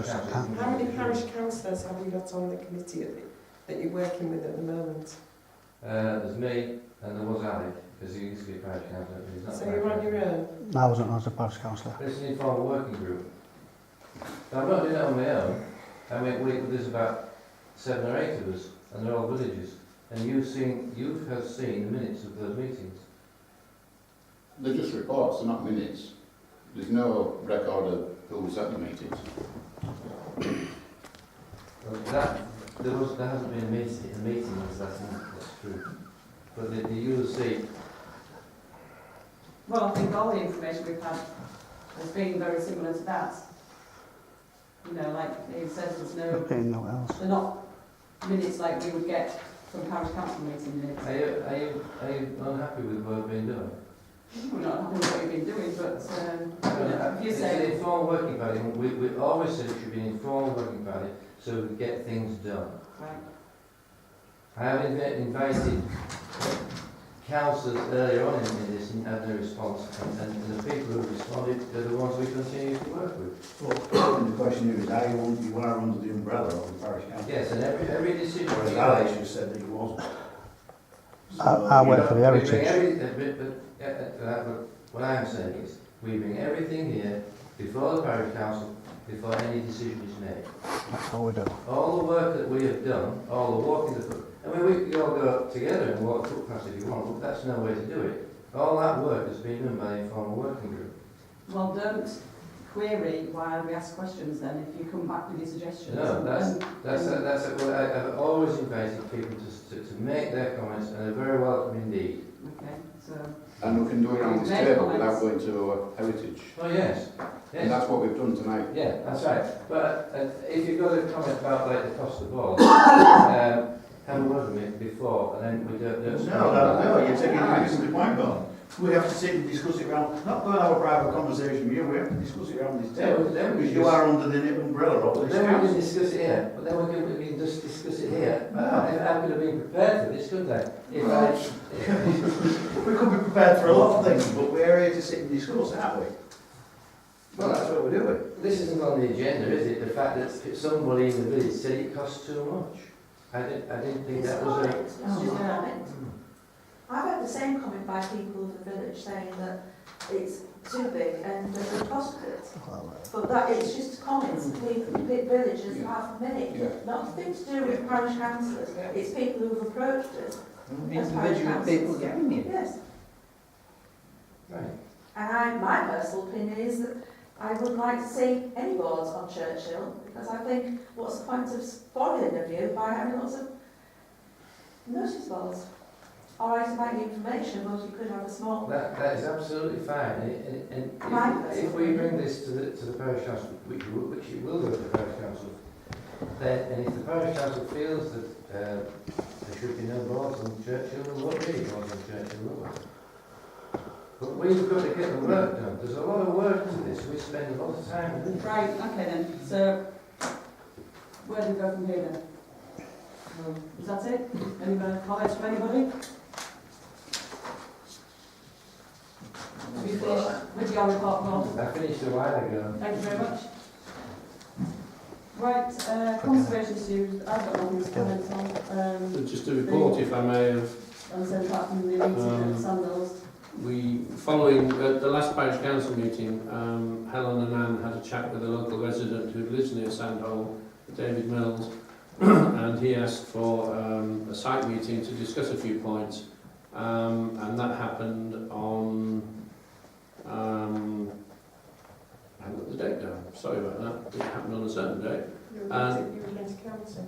council. How many parish councillors have you got on the committee that you're working with at the moment? There's me, and there was Alec, because he used to be a parish councillor. He's not So parish you're on your councillor. own? No, I wasn't as a parish councillor. It's an informal working group. Now, I'm not doing it on my own. I mean, there's about 7 or 8 of us, and they're all villages. And you have seen the minutes of those meetings. They're just reports, they're not minutes. There's no record of who was at the meetings. Well, there hasn't been a meeting, that's true. But you'll see. Well, I think all the information we've had has been very similar to that. You know, like it says, Okay, no else. they're not minutes like we would get from parish council meeting minutes. Are you unhappy with what we've been doing? We're not happy with what you've been doing, but if you It's say... an informal working party. We always said it should be an informal working party so we get things done. Right. I have invited councillors earlier on in this and had their response, and the people who responded are the ones we continue to work with. Well, the question is, you are under the umbrella of the parish council. Yes, and every decision. Whereas Alex just said that he wasn't. I work for the We bring heritage. but what I am saying is, we bring everything here before the parish council, before any decision is made. That's all we do. All the work that we have done, all the walking the foot, I mean, we all go together and walk the footpaths if you want, but that's no way to do it. All that work has been done by the informal working group. Well, don't query why we ask questions then if you come back with your suggestions. No, that's what I've always invited people to make their comments, and they're very welcome indeed. Okay, so... And we can do it around this Make table comments. without going to heritage. Oh yes, And yes. that's what we've done tonight. Yeah, that's right. But if you've got a comment about like the cost of the ball, have a word with me before, and then we don't. No, you're taking the point on. We have to sit and discuss it around, not go and have a private conversation with you, we have to discuss it around this table. Then we Because you are under the umbrella of But this then we can council. discuss it here. But then we can just discuss it here. I could have been prepared for this, couldn't I? We could be prepared for a lot of things, but we're here to sit and discuss, aren't we? Well, that's what we're doing. This isn't on the agenda, is it? The fact that somebody in the village said it costs too much. I didn't think that was a... It's just a comment. I've had the same comment by people of the village saying that it's too big and that it cost it. But that it's just comments that villagers have made. Yeah. Nothing to do with parish councillors. It's people who've approached us. Individual people getting it. Yes. Right. And my personal opinion is that I would like to see any boards on Churchill, because I think what's the point of spoiling a view by having lots of notice boards? All right about the information, but you could have a small... That is absolutely fine. And if we bring this to the parish council, which it will go to the parish council, then, and if the parish council feels that there should be no boards on Churchill, there won't be boards on Churchill, will there? But we've got to get the work done. There's a lot of work to this. We spend a lot of time with it. Right, okay then. So, where do we go from here then? Is that it? Any more comments from anybody? Have you finished with your report, Paul? I finished a while ago. Thank you very much. Right, conservation issues, I've got nothing to comment on. Just a report, if I may, of And so apart from the meeting at Sandals. following the last parish council meeting, Helen and Anne had a chat with a local resident who lives near Sandhole, David Mills, and he asked for a site meeting to discuss a few points, and that happened on, I haven't got the date down, sorry about that, it happened on a certain date. You were against council.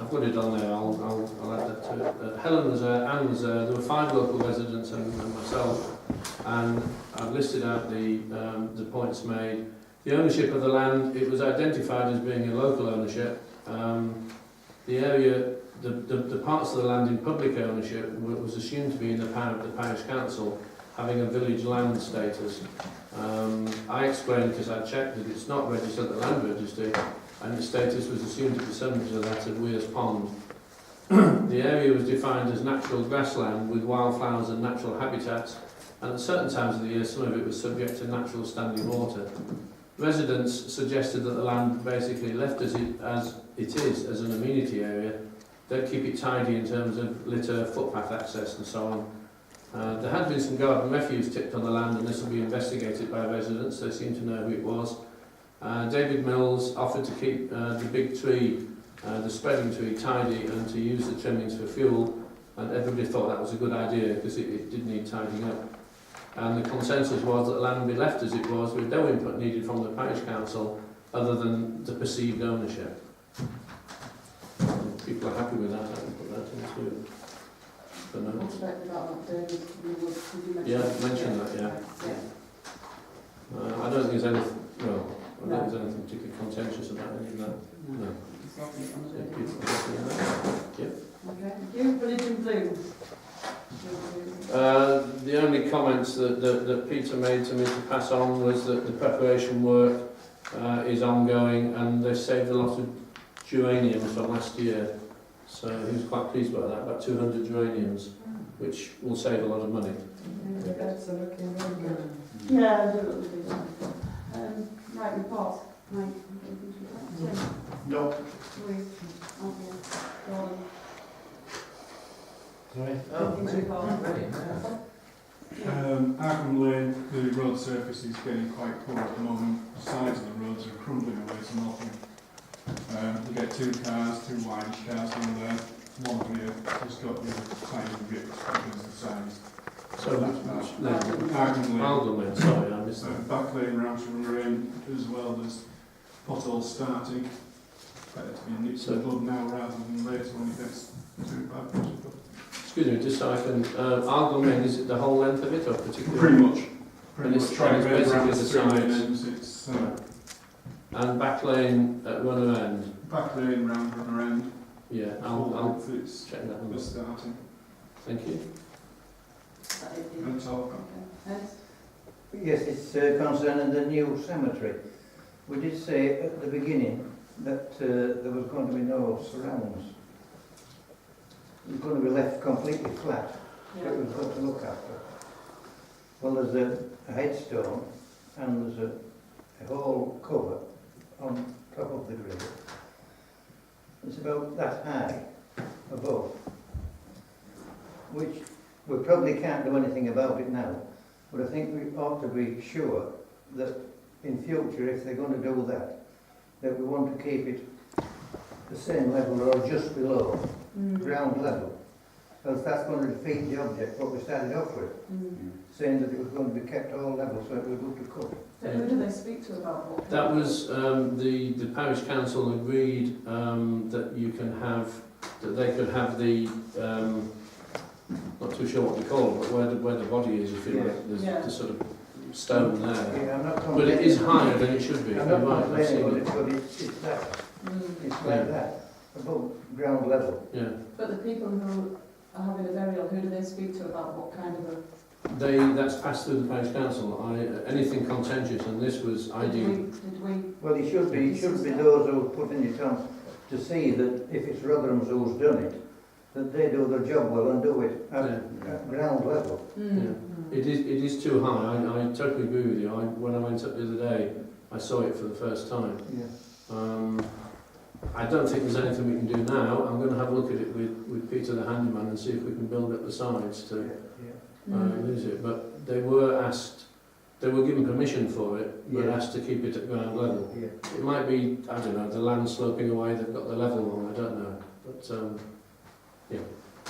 I've got it on there, I'll add that to it. Helen was there, Anne was there, there were 5 local residents and myself, and I've listed out the points made. The ownership of the land, it was identified as being a local ownership. The area, the parts of the land in public ownership was assumed to be in the power of the parish council, having a village land status. I explained, because I checked, that it's not registered at the land registry, and the status was assumed to be similar to that of Weir's Pond. The area was defined as natural grassland with wildflowers and natural habitats, and at certain times of the year some of it was subject to natural standing water. residents suggested that the land basically left as it is, as an amenity area, don't keep it tidy in terms of litter, footpath access and so on. There had been some garden refuse tipped on the land, and this will be investigated by residents. They seem to know who it was. David Mills offered to keep the big tree, the spreading tree, tidy and to use the trimmings for fuel, and everybody thought that was a good idea because it did need tidying up. And the consensus was that the land would be left as it was, with no input needed from the parish council other than the perceived ownership. People are happy with that, I can put that into the notes. Yeah, mention that, yeah. I don't think there's anything, well, I don't think there's anything particularly contentious about any of that. No. Yeah, people are happy with that. Yeah. Okay, thank you. Village in Bloom. The only comments that Peter made to me to pass on was that the preparation work is ongoing, and they saved a lot of geraniums from last year, so he was quite pleased about that, about 200 geraniums, which will save a lot of money. The beds are looking very good. Yeah, I do look at this. Right, report. Right. No. Louise. Gordon. Sorry? Anything to report? Ready now. Arkham Lane, the road surface is getting quite poor at the moment. The sides of the roads are crumbling away to nothing. You get 2 cars, 2 wide cars on there. One here just got the tiny bit against the sides. So that's bad. Arkham Lane. Alden Lane, sorry, I missed that. Back Lane, Ramsden Lane as well. There's potholes starting. Better to be nipped in the bud now rather than later when it gets too bad. Excuse me, just so I can, Alden Lane, is it the whole length of it or particularly? Pretty much. And it's basically the sides. And back lane at runner end? Back lane, round runner end. Yeah, I'll it's check that one. starting. Thank you. That's all. Yes, it's concerning the new cemetery. We did say at the beginning that there was going to be no surrounds. It was going to be left completely flat, but we've got to look after. Well, there's a headstone and there's a whole cover on top of the grave. It's about that high above, which we probably can't do anything about it now, but I think we ought to be sure that in future, if they're going to do that we want to keep it the same level or just below ground level, because that's going to defeat the object, what we started off with, saying that it was going to be kept all level so it was good to cut. So who do they speak to about what? That was, the parish council agreed that you can have, that they could have the, not too sure what they call it, but where the body is, if you like, there's the sort of stone there. Yeah, I'm not but it is higher than it should be. I'm You're not right, I've seen complaining it. about it, but it's that. It's like that, above ground level. Yeah. But the people who are having a burial, who do they speak to about what kind of a... That's passed through the parish council. Anything contentious, and this was ideal. Did we... Well, it should be those who are putting it on to see that if it's Rotherham's who's done it, that they do their job well and do it at ground level. It is too high. I totally agree with you. When I went up the other day, I saw it for the first time. I don't think there's anything we can do now. I'm going to have a look at it with Peter the handyman and see if we can build up the sides to lose it. But they were asked, they were given permission for it, but asked to keep it at ground level. It might be, I don't know, the land sloping away, they've got the level wrong, I don't know. But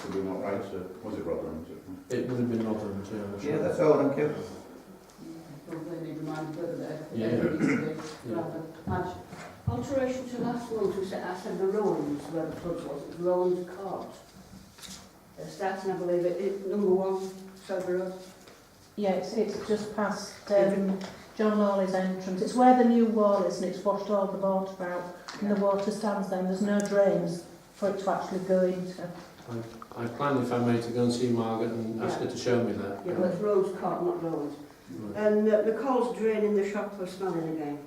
Would we not right to, was it Rotherham? it would have been Rotherham too, I'm sure. Yeah, that's all, thank you. Probably need reminded whether Yeah. it needs to be rather much. Alteration to last one, to set out the Rowlands, where the flood was, it's Rowlands Court. Starting, I believe, at number 1, Silver Road. Yeah, it's just past John Lawley's entrance. It's where the new wall is, and it's washed all the water out, and the water stands there, and there's no drains for it to actually go into. I planned, if I may, to go and see Margaret and ask her to show me that. Yeah, well, it's Rose Court, not Rowlands. Right. And the coal's draining the shop for smelling again.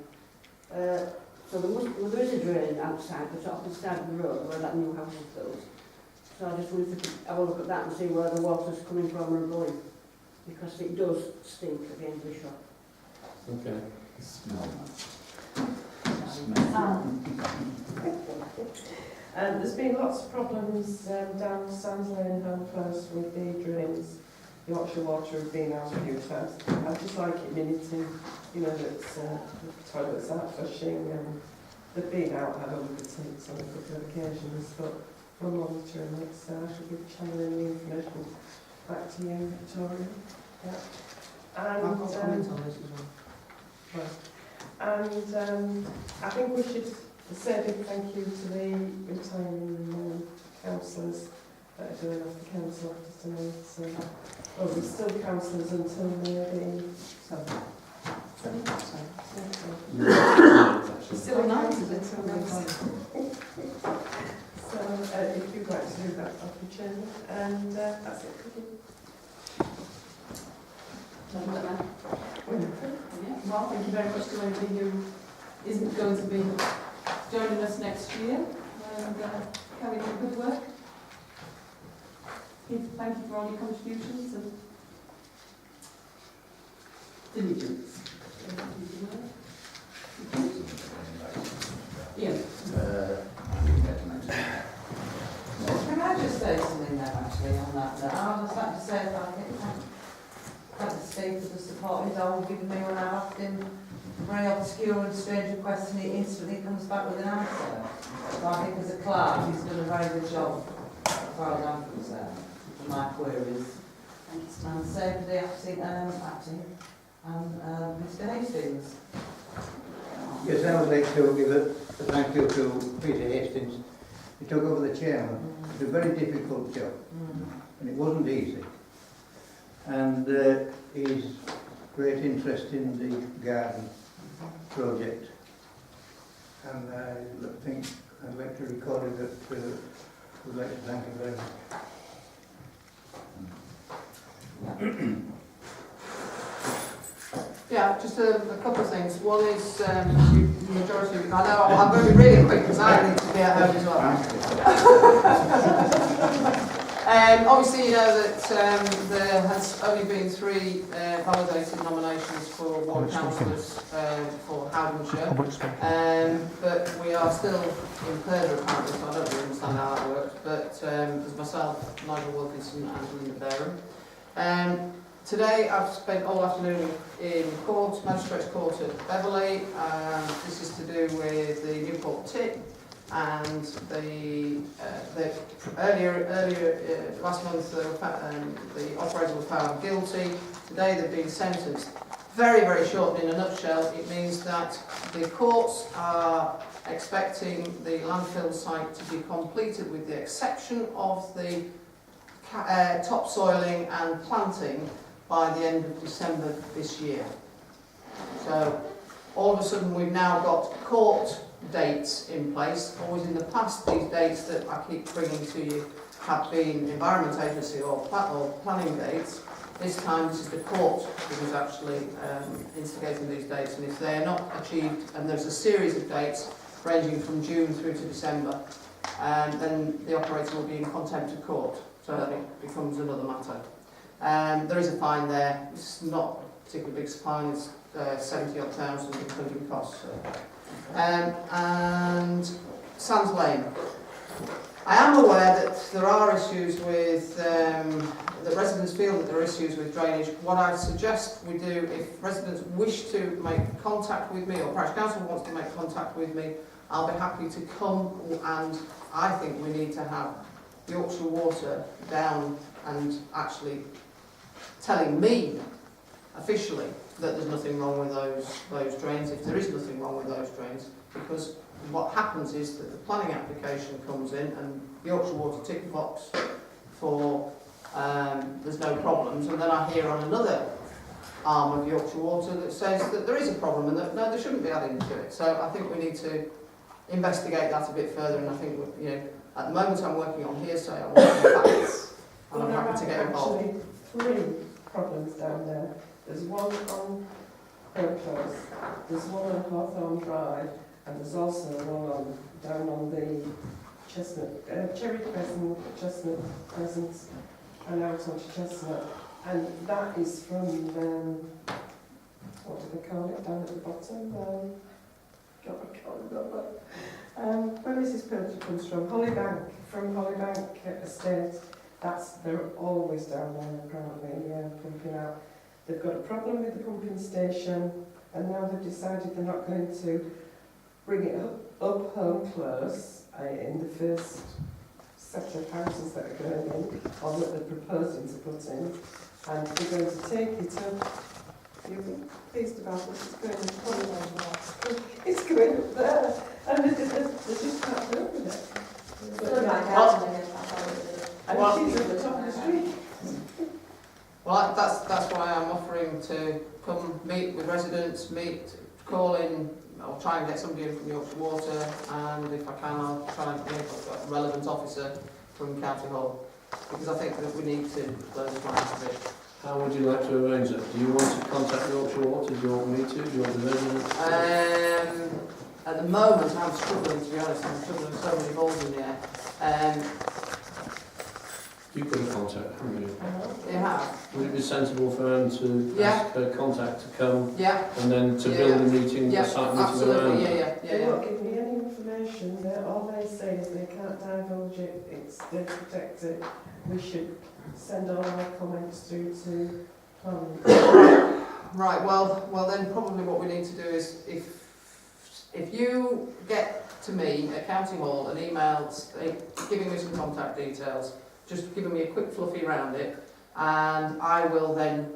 So there is a drain outside, but off the side of the road where that new house is built. So I just wanted to have a look at that and see where the water's coming from and going. Because it does stink at the end of the shop. Okay. Smell And there's been lots of problems down Sands Lane, Home Close with the drains. Yorkshire Water have been out a few times. I'd just like it minuting, you know, that the toilets aren't flushing and they've been out, had a look at sinks on a couple of occasions, but we're monitoring it, so I should be channeling the information back to you, Victoria. Yeah. And, I've got comments on this as well. right. And I think we should say a big thank you to the retiring councillors that are doing off the council after tonight. So, well, we're still councillors until maybe 7. Still a night, is it? So, if you'd like to do that, I'll be chairman. And that's it. Thank you. Yeah, well, thank you very much to anybody who isn't going to be joining us next year and carrying on good work. Thank you for all your contributions and diligence. Yeah. Can I just say something there actually on that? I'd just like to say that I think thanks Steve for the support he's always given me when I've asked him very obscure and strange requests and he instantly comes back with an answer. So I think as a clerk he's done a very good job as far as I'm concerned for my queries. And same for the acting and Mr Hastings. Yes, I would like to give a thank you to Peter Hastings. He took over the chairman. It was a very difficult job and it wasn't easy. And his great interest in the garden project. And I think I'd like to record it that we'd like to thank him very much. Yeah, just a couple of things. One is the majority of it. I know I'm going to be really quick because I need to be at home as well. Obviously, you know that there has only been 3 validated nominations for ward councillors for Howdenshire. But we are still in Perda apparently, so I don't really understand how that works. But there's myself, Nigel Wilkinson and Linda Bareham. Today I've spent all afternoon in court, Magistrates Court at Beverley. This is to do with the Newport tip and the earlier last month the operator was found guilty. Today they've been sentenced. Very, very short in a nutshell, it means that the courts are expecting the landfill site to be completed with the exception of the topsoiling and planting by the end of December this year. So all of a sudden we've now got court dates in place. Always in the past these dates that I keep bringing to you have been Environment Agency or planning dates. This time this is the court that is actually instigating these dates, and if they are not achieved, and there's a series of dates ranging from June through to December, then the operator will be in contempt of court, so that it becomes another matter. There is a fine there. It's not a particularly big fine, it's 70-odd thousand including costs. And Sands Lane. I am aware that there are issues with, the residents feel that there are issues with drainage. What I suggest we do, if residents wish to make contact with me, or Parish Council wants to make contact with me, I'll be happy to come, and I think we need to have Yorkshire Water down and actually telling me officially that there's nothing wrong with those drains, if there is nothing wrong with those drains, because what happens is that the planning application comes in and Yorkshire Water tick box for there's no problems, and then I hear on another arm of Yorkshire Water that says that there is a problem and that no, they shouldn't be adding to it. So I think we need to investigate that a bit further, and I think, you know, at the moment I'm working on hearsay, I'm working on facts, and I'm happy to get involved. Actually 3 problems down there. There's one on Hill Close, there's one on Hawthorne Drive, and there's also one down on the Cherry Crescent, Chestnut Crescent, and out onto Chestnut. And that is from what do they call it down at the bottom? God, I can't remember. Where Mrs. Pilcher comes from, Hollybank, from Hollybank Estate. They're always down there apparently, pumping out. They've got a problem with the pumping station, and now they've decided they're not going to bring it up home close in the first set of houses that are going in, or that they're proposing to put in, and they're going to take it up. You'll be pleased about this. It's going up there, and they just can't deal with it. Sort of like Well, out And she's at the top of the street. Well, that's why I'm offering to come meet with residents, call in, I'll try and get somebody in from Yorkshire Water, and if I can, I'll try and get a relevant officer from County Hall, because I think that we need to close the line a bit. How would you like to arrange that? Do you want to contact Yorkshire Water? Do you want me to? Do you want the residents? At the moment, I'm struggling, to be honest. I'm struggling with so many balls in the air. You've got a contact, haven't you? You have? Would it be sensible for Anne to ask her contact to come and then to build a meeting, a site meeting absolutely, around? They won't give me any information. All they say is they can't divulge it. They're protected. We should send all our comments through to planning. Right. Well, then probably what we need to do is if you get to me at County Hall an email giving me some contact details, just giving me a quick fluffy around it, and I will then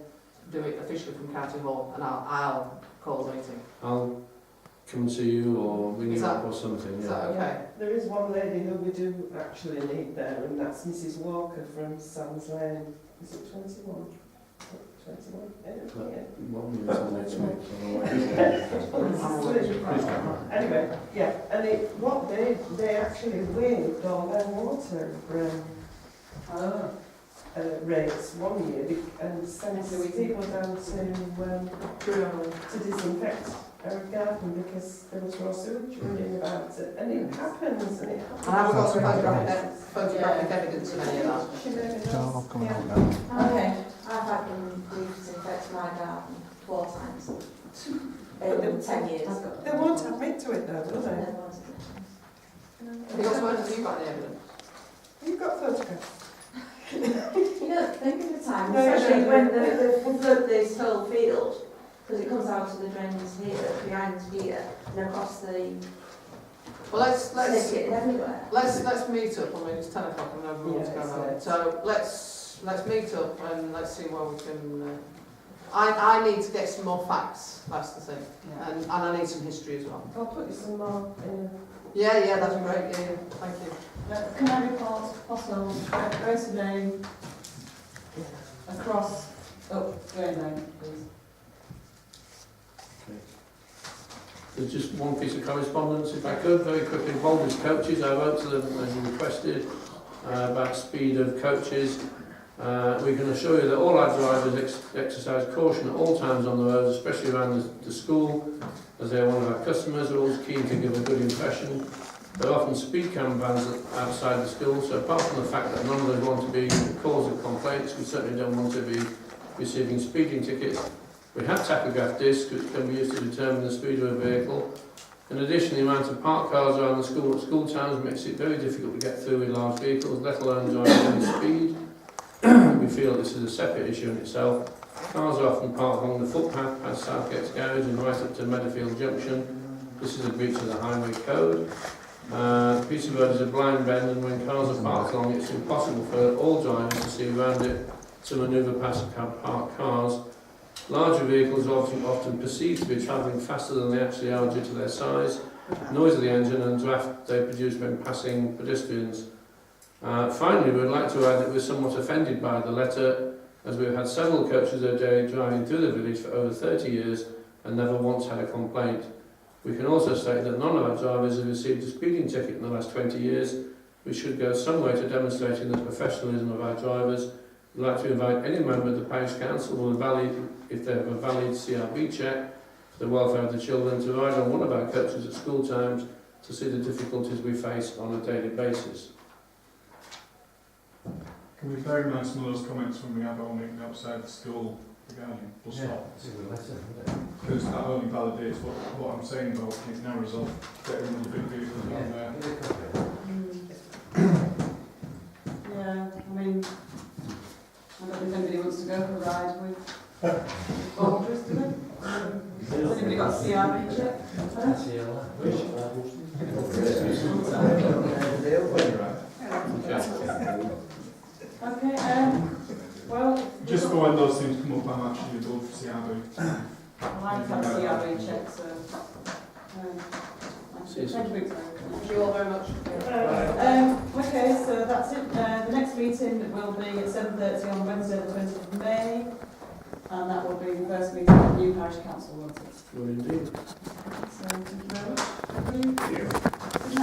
do it officially from County Hall, and I'll call the meeting. I'll come and see you or ring you up or something. Is that okay? There is one lady who we do actually need there, and that's Mrs. Walker from Sands Lane. Is it 21? 21? Yeah. One minute till next week. Anyway, yeah, and they actually waived all their water rates one year and sent people down to disinfect our garden because there was raw sewage running about it, and it happens. And I haven't got some photographic evidence of any of that. So I'll come out now. Okay, I've had them disinfect my garden 4 times in 10 years. They won't admit to it though, will they? Have you got any evidence? You've got photographs. You don't think of the time, No, especially no. when they flood this whole field, because it comes out of the drains here, behind here, and across the... Well, let's it everywhere. Let's meet up. I mean, it's 10 o'clock and everyone's going home. So let's meet up and let's see where we can. I need to get some more facts. That's the thing, and I need some history as well. I'll put you some more in. Yeah, that's great. Yeah, thank you. Can I report possible aggressive name across Drain Lane, please? There's just one piece of correspondence, if I could, very quickly. Boulders coaches, I wrote to them as you requested about speed of coaches. We can assure you that all our drivers exercise caution at all times on the roads, especially around the school, as they are one of our customers. They're always keen to give a good impression. There are often speed cam vans outside the school, so apart from the fact that none of us want to be the cause of complaints, we certainly don't want to be receiving speeding tickets. We have tachograph discs which can be used to determine the speed of a vehicle. In addition, the amount of parked cars around the school at school times makes it very difficult to get through with large vehicles, let alone drive at any speed. We feel this is a separate issue in itself. Cars are often parked along the footpath past Southgate's garage and right up to Meadowfield Junction. This is a breach of the highway code. The piece of road is a blind bend, and when cars are parked along it, it's impossible for all drivers to see around it to manoeuvre past parked cars. Larger vehicles are often perceived to be travelling faster than they actually are due to their size, noise of the engine and draft they produce when passing pedestrians. Finally, we would like to add that we're somewhat offended by the letter, as we've had several coaches a day driving through the village for over 30 years and never once had a complaint. We can also state that none of our drivers have received a speeding ticket in the last 20 years, which should go some way to demonstrating the professionalism of our drivers. We'd like to invite any member of the parish council, if they have a valid CRB check for the welfare of the children, to ride on one of our coaches at school times to see the difficulties we face on a daily basis. Can we bear in mind some of those comments when we have our meeting outside the school the Guardian, full Yeah, stop. it's a good lesson, isn't it? Because that only validates what I'm saying about it narrows off getting the big vehicles on there. Give it a copy. Yeah, I mean, I don't know if anybody wants to go for a ride with boulders, do they? Has anybody got a CRB check? That's the Okay, well... Just for when those things come up, I'm actually above CRB. Well, I've had a CRB check, so... Thank you all very much. Okay, so that's it. The next meeting will be at 7:30 on Wednesday the 20th of May, and that will be the first meeting of the new parish council, won't it? Good indeed. So, thank you very much. Thank you.